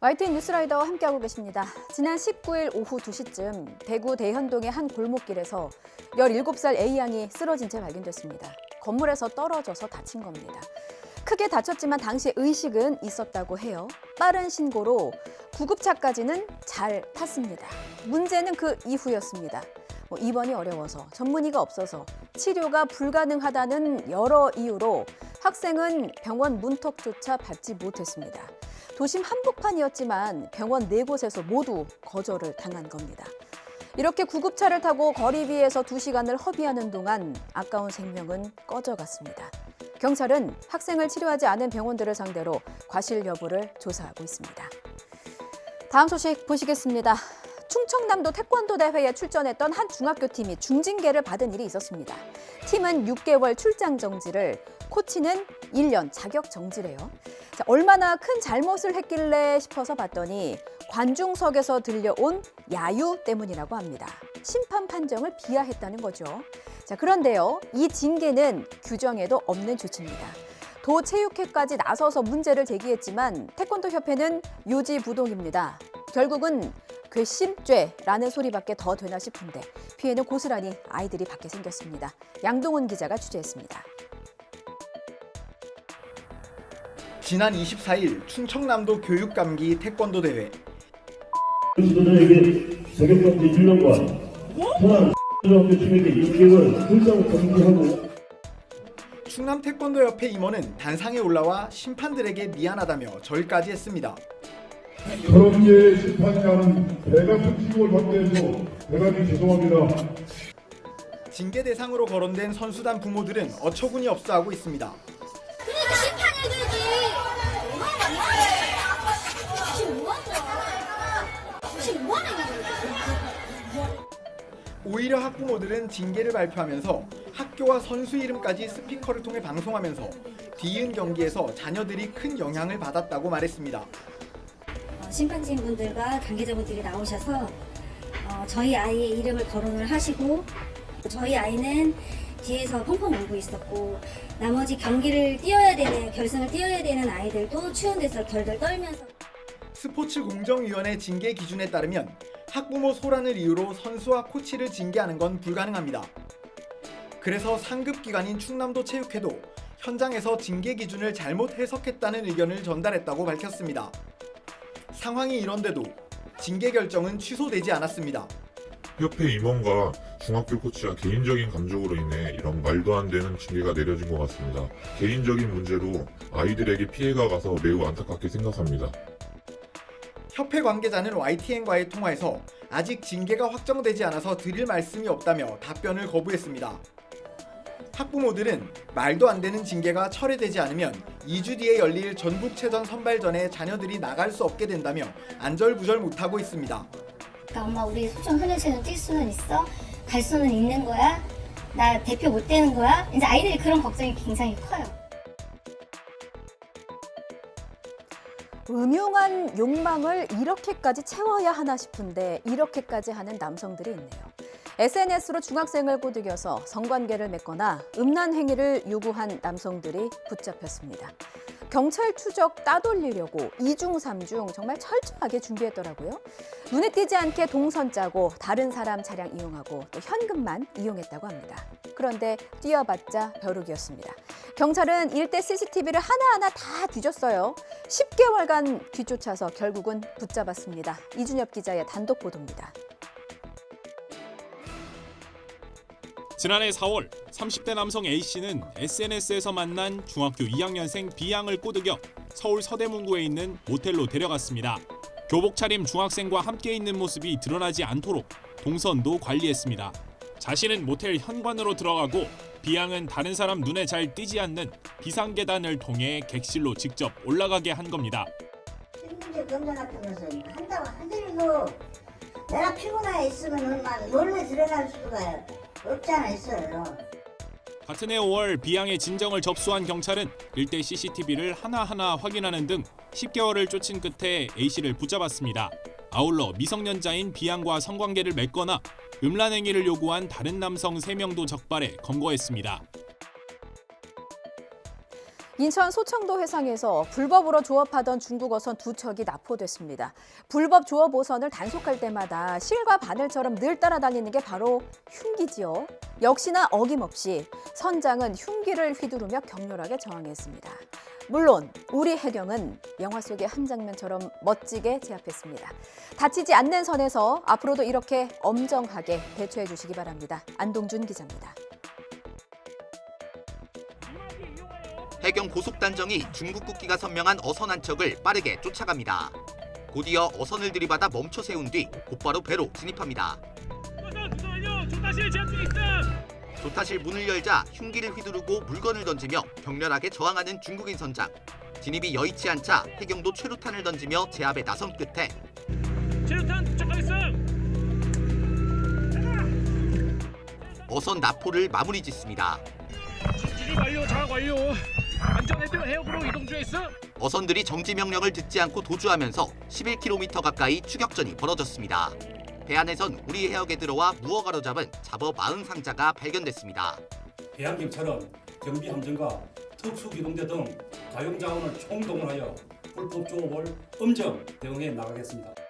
YTN 뉴스라이더와 함께하고 계십니다. 지난 19일 오후 2시쯤 대구 대현동의 한 골목길에서 17살 A양이 쓰러진 채 발견됐습니다. 건물에서 떨어져서 다친 겁니다. 크게 다쳤지만 당시 의식은 있었다고 해요. 빠른 신고로 구급차까지는 잘 탔습니다. 문제는 그 이후였습니다. 입원이 어려워서, 전문의가 없어서, 치료가 불가능하다는 여러 이유로 학생은 병원 문턱조차 밟지 못했습니다. 도심 한복판이었지만 병원 4곳에서 모두 거절을 당한 겁니다. 이렇게 구급차를 타고 거리비에서 2시간을 허비하는 동안 아까운 생명은 꺼져갔습니다. 경찰은 학생을 치료하지 않은 병원들을 상대로 과실 여부를 조사하고 있습니다. 다음 소식 보시겠습니다. 충청남도 태권도 대회에 출전했던 한 중학교 팀이 중징계를 받은 일이 있었습니다. 팀은 6개월 출장 정지를, 코치는 1년 자격 정지래요. 얼마나 큰 잘못을 했길래 싶어서 봤더니 관중석에서 들려온 야유 때문이라고 합니다. 심판 판정을 비하했다는 거죠. 그런데요, 이 징계는 규정에도 없는 조치입니다. 도체육회까지 나서서 문제를 제기했지만 태권도 협회는 요지부동입니다. 결국은 괘씸죄라는 소리밖에 더 되나 싶은데 피해는 고스란히 아이들이 받게 생겼습니다. 양동훈 기자가 취재했습니다. 지난 24일 충청남도 교육감기 태권도 대회. 지도자에게 자격정지 1년과 현안 학교 팀에게 6개월 출장 정지하고. 충남 태권도협회 임원은 단상에 올라와 심판들에게 미안하다며 절까지 했습니다. 저런 심판이라는 배가 특징을 확대해서 대단히 죄송합니다. 징계 대상으로 거론된 선수단 부모들은 어처구니 없어 하고 있습니다. 그러니까 심판해줘야지. 지금 뭐하는 거야? 오히려 학부모들은 징계를 발표하면서 학교와 선수 이름까지 스피커를 통해 방송하면서 뒤이은 경기에서 자녀들이 큰 영향을 받았다고 말했습니다. 심판진분들과 관계자분들이 나오셔서 저희 아이의 이름을 거론을 하시고, 저희 아이는 뒤에서 펑펑 울고 있었고, 나머지 경기를 뛰어야 되는, 결승을 뛰어야 되는 아이들도 추운 데서 덜덜 떨면서. 스포츠 공정위원회 징계 기준에 따르면 학부모 소란을 이유로 선수와 코치를 징계하는 건 불가능합니다. 그래서 상급 기관인 충남도 체육회도 현장에서 징계 기준을 잘못 해석했다는 의견을 전달했다고 밝혔습니다. 상황이 이런데도 징계 결정은 취소되지 않았습니다. 협회 임원과 중학교 코치가 개인적인 감정으로 인해 이런 말도 안 되는 징계가 내려진 것 같습니다. 개인적인 문제로 아이들에게 피해가 가서 매우 안타깝게 생각합니다. 협회 관계자는 YTN과의 통화에서 아직 징계가 확정되지 않아서 드릴 말씀이 없다며 답변을 거부했습니다. 학부모들은 말도 안 되는 징계가 철회되지 않으면 2주 뒤에 열릴 전국체전 선발전에 자녀들이 나갈 수 없게 된다며 안절부절 못하고 있습니다. 그러니까 엄마, 우리 소중 소녀체전 뛸 수는 있어? 갈 수는 있는 거야? 나 대표 못 되는 거야? 이제 아이들이 그런 걱정이 굉장히 커요. 음흉한 욕망을 이렇게까지 채워야 하나 싶은데 이렇게까지 하는 남성들이 있네요. SNS로 중학생을 꼬드겨서 성관계를 맺거나 음란 행위를 요구한 남성들이 붙잡혔습니다. 경찰 추적 따돌리려고 2중 3중 정말 철저하게 준비했더라고요. 눈에 띄지 않게 동선 짜고 다른 사람 차량 이용하고 또 현금만 이용했다고 합니다. 그런데 뛰어봤자 벼룩이었습니다. 경찰은 일대 CCTV를 하나하나 다 뒤졌어요. 10개월간 뒤쫓아서 결국은 붙잡았습니다. 이준엽 기자의 단독 보도입니다. 지난해 4월 30대 남성 A씨는 SNS에서 만난 중학교 2학년생 B양을 꼬드겨 서울 서대문구에 있는 모텔로 데려갔습니다. 교복 차림 중학생과 함께 있는 모습이 드러나지 않도록 동선도 관리했습니다. 자신은 모텔 현관으로 들어가고 B양은 다른 사람 눈에 잘 띄지 않는 비상계단을 통해 객실로 직접 올라가게 한 겁니다. 신분증 검사 같은 것은 한다고 하더라도 내가 피곤해 있으면 몰래 들어갈 수가 없잖아 있어요. 같은 해 5월 B양의 진정을 접수한 경찰은 일대 CCTV를 하나하나 확인하는 등 10개월을 쫓은 끝에 A씨를 붙잡았습니다. 아울러 미성년자인 B양과 성관계를 맺거나 음란 행위를 요구한 다른 남성 3명도 적발해 검거했습니다. 인천 소청도 해상에서 불법으로 조업하던 중국 어선 2척이 납포됐습니다. 불법 조업 어선을 단속할 때마다 실과 바늘처럼 늘 따라다니는 게 바로 흉기지요. 역시나 어김없이 선장은 흉기를 휘두르며 격렬하게 저항했습니다. 물론 우리 해경은 영화 속의 한 장면처럼 멋지게 제압했습니다. 다치지 않는 선에서 앞으로도 이렇게 엄정하게 대처해 주시기 바랍니다. 안동준 기자입니다. 해경 고속단정이 중국 국기가 선명한 어선 한 척을 빠르게 쫓아갑니다. 곧이어 어선을 들이받아 멈춰 세운 뒤 곧바로 배로 진입합니다. 조타실 문을 열자 흉기를 휘두르고 물건을 던지며 격렬하게 저항하는 중국인 선장. 진입이 여의치 않자 해경도 최루탄을 던지며 제압에 나선 끝에 최루탄 도착하겠어. 어선 납포를 마무리 짓습니다. 진입 완료, 장악 완료. 안전해도 해역으로 이동 중에 있어. 어선들이 정지 명령을 듣지 않고 도주하면서 11km 가까이 추격전이 벌어졌습니다. 배 안에선 우리 해역에 들어와 무어가로 잡은 잡어 40상자가 발견됐습니다. 해양경찰은 경비함정과 특수기동대 등 가용 자원을 총동원하여 불법 조업을 엄정 대응해 나가겠습니다.